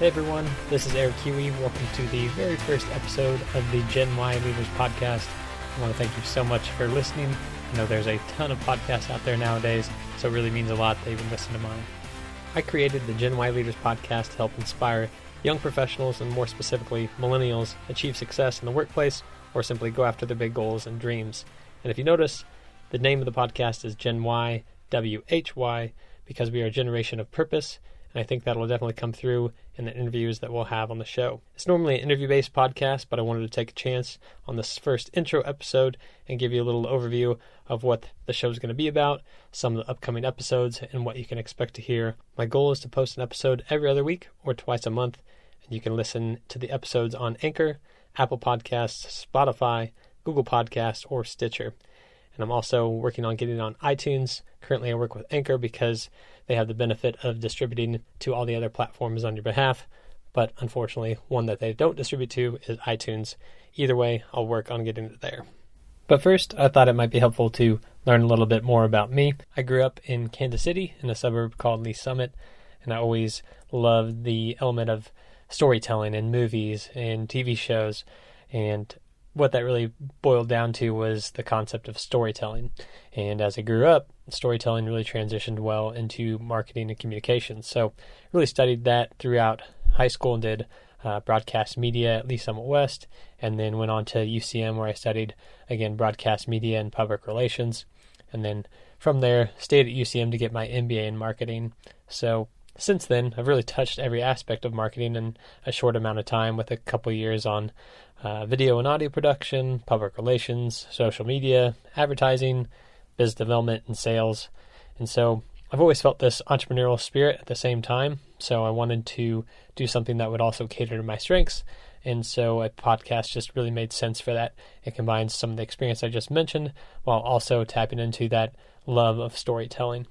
Hey everyone, this is Eric Hughey. Welcome to the very first episode of the GenWhy Leaders podcast. I want to thank you so much for listening. I know there's a ton of podcasts out there nowadays, so it really means a lot that you even listen to mine. I created the GenWhy Leaders podcast to help inspire young professionals and more specifically millennials achieve success in the workplace or simply go after their big goals and dreams. And if you notice, the name of the podcast is GenWhy, W-H-Y, because we are a generation of purpose. And I think that'll definitely come through in the interviews that we'll have on the show. It's normally an interview-based podcast, but I wanted to take a chance on this first intro episode and give you a little overview of what the show's going to be about, some of the upcoming episodes, and what you can expect to hear. My goal is to post an episode every other week or twice a month, and you can listen to the episodes on Anchor, Apple Podcasts, Spotify, Google Podcasts, or Stitcher. And I'm also working on getting on iTunes. Currently, I work with Anchor because they have the benefit of distributing to all the other platforms on your behalf. But unfortunately, one that they don't distribute to is iTunes. Either way, I'll work on getting it there. But first, I thought it might be helpful to learn a little bit more about me. I grew up in Kansas City in a suburb called Lee Summit, and I always loved the element of storytelling in movies and TV shows. And what that really boiled down to was the concept of storytelling. And as I grew up, storytelling really transitioned well into marketing and communications. So really studied that throughout high school and did broadcast media at Lee Summit West, and then went on to UCM where I studied, again, broadcast media and public relations. And then from there, stayed at UCM to get my MBA in marketing. So since then, I've really touched every aspect of marketing in a short amount of time, with a couple years on video and audio production, public relations, social media, advertising, business development, and sales. And so I've always felt this entrepreneurial spirit at the same time. So I wanted to do something that would also cater to my strengths. And so a podcast just really made sense for that. It combines some of the experience I just mentioned while also tapping into that love of storytelling.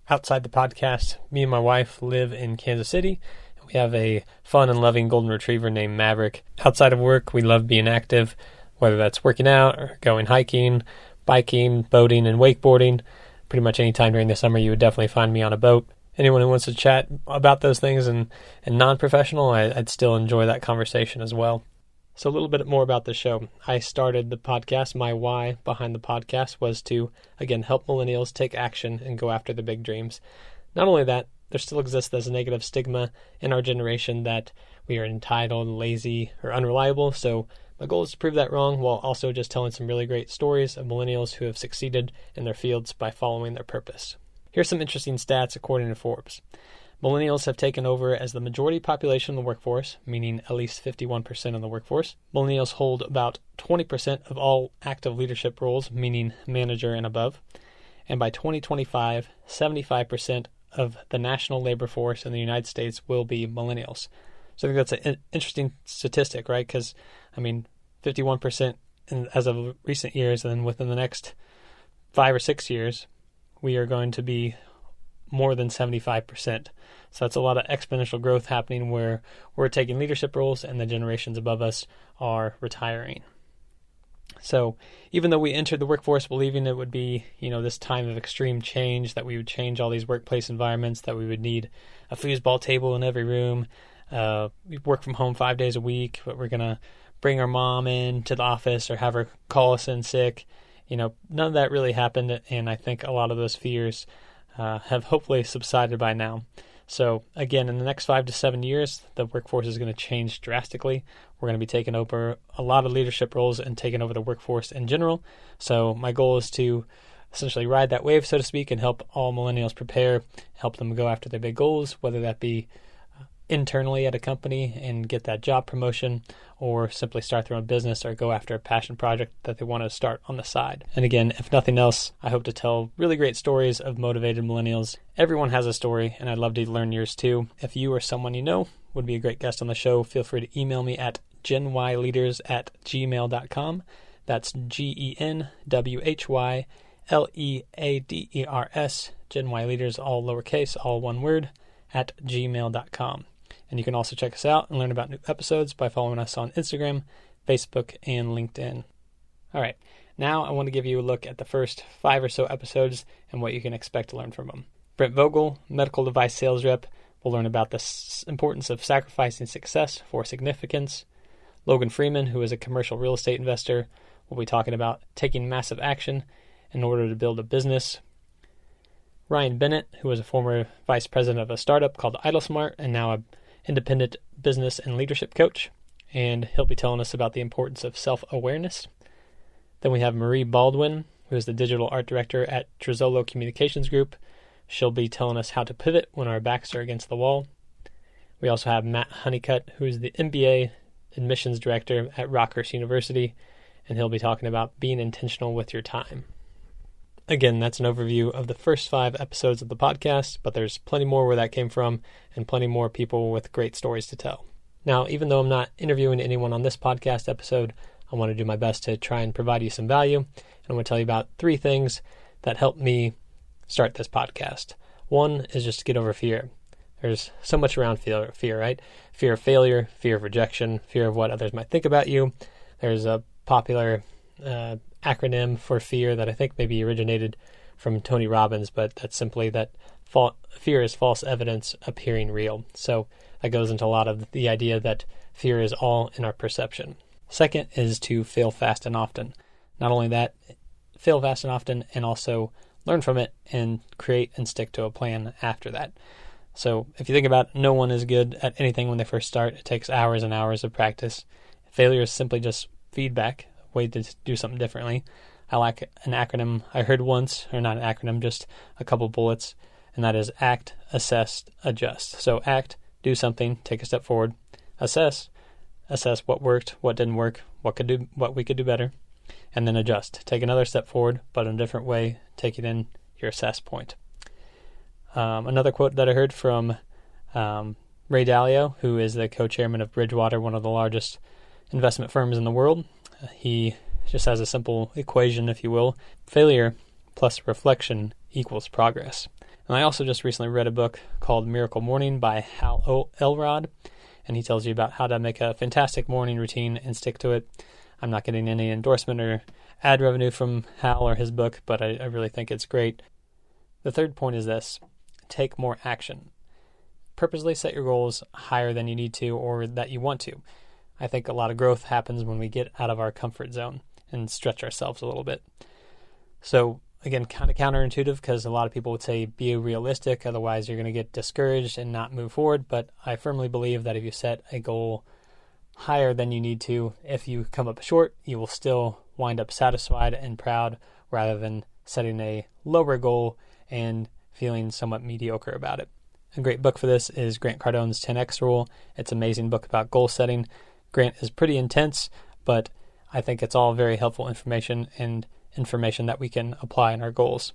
Outside the podcast, me and my wife live in Kansas City. We have a fun and loving golden retriever named Maverick. Outside of work, we love being active, whether that's working out or going hiking, biking, boating, and wakeboarding. Pretty much any time during the summer, you would definitely find me on a boat. Anyone who wants to chat about those things and non-professional, I'd still enjoy that conversation as well. So a little bit more about the show. I started the podcast. My why behind the podcast was to, again, help millennials take action and go after their big dreams. Not only that, there still exists this negative stigma in our generation that we are entitled, lazy, or unreliable. So my goal is to prove that wrong while also just telling some really great stories of millennials who have succeeded in their fields by following their purpose. Here's some interesting stats according to Forbes. Millennials have taken over as the majority population of the workforce, meaning at least 51% of the workforce. Millennials hold about 20% of all active leadership roles, meaning manager and above. And by 2025, 75% of the national labor force in the United States will be millennials. So I think that's an interesting statistic, right? Because, 51% as of recent years, and then within the next 5 or 6 years, we are going to be more than 75%. So that's a lot of exponential growth happening where we're taking leadership roles and the generations above us are retiring. So even though we entered the workforce believing it would be, this time of extreme change, that we would change all these workplace environments, that we would need a foosball table in every room, we work from home 5 days a week, but we're going to bring our mom in to the office or have her call us in sick, none of that really happened. And I think a lot of those fears have hopefully subsided by now. So again, in the next 5 to 7 years, the workforce is going to change drastically. We're going to be taking over a lot of leadership roles and taking over the workforce in general. So my goal is to essentially ride that wave, so to speak, and help all millennials prepare, help them go after their big goals, whether that be internally at a company and get that job promotion, or simply start their own business or go after a passion project that they want to start on the side. And again, if nothing else, I hope to tell really great stories of motivated millennials. Everyone has a story, and I'd love to learn yours too. If you or someone you know would be a great guest on the show, feel free to email me at genwhyleaders@gmail.com. That's GenWhyLeaders, GenWhyLeaders, all lowercase, all one word, at gmail.com. And you can also check us out and learn about new episodes by following us on Instagram, Facebook, and LinkedIn. All right, now I want to give you a look at the first 5 or so episodes and what you can expect to learn from them. Brent Vogel, medical device sales rep We'll learn about the importance of sacrificing success for significance. Logan Freeman, who is a commercial real estate investor, will be talking about taking massive action in order to build a business. Ryan Bennett, who is a former vice president of a startup called IdleSmart and now an independent business and leadership coach, and he'll be telling us about the importance of self-awareness. Then we have Marie Baldwin, who is the digital art director at Trezolo Communications Group. She'll be telling us how to pivot when our backs are against the wall. We also have Matt Honeycutt, who is the MBA admissions director at Rockhurst University, and he'll be talking about being intentional with your time. Again, that's an overview of the first 5 episodes of the podcast, but there's plenty more where that came from and plenty more people with great stories to tell. Now, even though I'm not interviewing anyone on this podcast episode, I want to do my best to try and provide you some value. And I'm going to tell you about 3 things that helped me start this podcast. One is just to get over fear. There's so much around fear, right? Fear of failure, fear of rejection, fear of what others might think about you. There's a popular acronym for fear that I think maybe originated from Tony Robbins, but that's simply that fear is false evidence appearing real. So that goes into a lot of the idea that fear is all in our perception. Second is to fail fast and often. Not only that, fail fast and often, and also learn from it and create and stick to a plan after that. So if you think about it, no one is good at anything when they first start. It takes hours and hours of practice. Failure is simply just feedback, a way to do something differently. I like an acronym I heard once, or not an acronym, just a couple bullets, and that is act, assess, adjust. So act, do something, take a step forward. Assess what worked, what didn't work, what we could do better, and then adjust. Take another step forward, but in a different way, take it in your assess point. Another quote that I heard from Ray Dalio, who is the co-chairman of Bridgewater, one of the largest investment firms in the world. He just has a simple equation, if you will. Failure plus reflection equals progress. And I also just recently read a book called Miracle Morning by Hal Elrod, and he tells you about how to make a fantastic morning routine and stick to it. I'm not getting any endorsement or ad revenue from Hal or his book, but I really think it's great. The third point is this: take more action. Purposely set your goals higher than you need to or that you want to. I think a lot of growth happens when we get out of our comfort zone and stretch ourselves a little bit. So again, kind of counterintuitive, because a lot of people would say be realistic, otherwise you're going to get discouraged and not move forward. But I firmly believe that if you set a goal higher than you need to, if you come up short, you will still wind up satisfied and proud, rather than setting a lower goal and feeling somewhat mediocre about it. A great book for this is Grant Cardone's 10X Rule. It's an amazing book about goal setting. Grant is pretty intense, but I think it's all very helpful information and information that we can apply in our goals.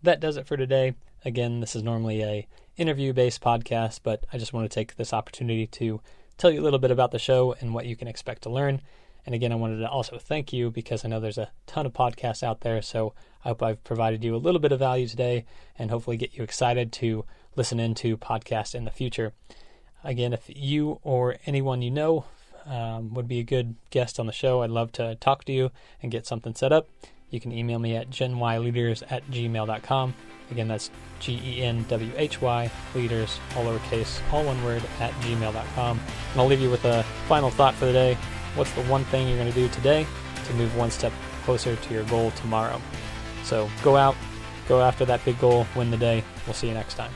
That does it for today. Again, this is normally a interview-based podcast, but I just want to take this opportunity to tell you a little bit about the show and what you can expect to learn. And again, I wanted to also thank you, because I know there's a ton of podcasts out there, so I hope I've provided you a little bit of value today and hopefully get you excited to listen into podcasts in the future. Again, if you or anyone you know would be a good guest on the show, I'd love to talk to you and get something set up. You can email me at genwhyleaders@gmail.com. Again, that's GenWhy, leaders, all lowercase, all one word, @gmail.com. And I'll leave you with a final thought for the day. What's the one thing you're going to do today to move one step closer to your goal tomorrow? So go out, go after that big goal, win the day. We'll see you next time.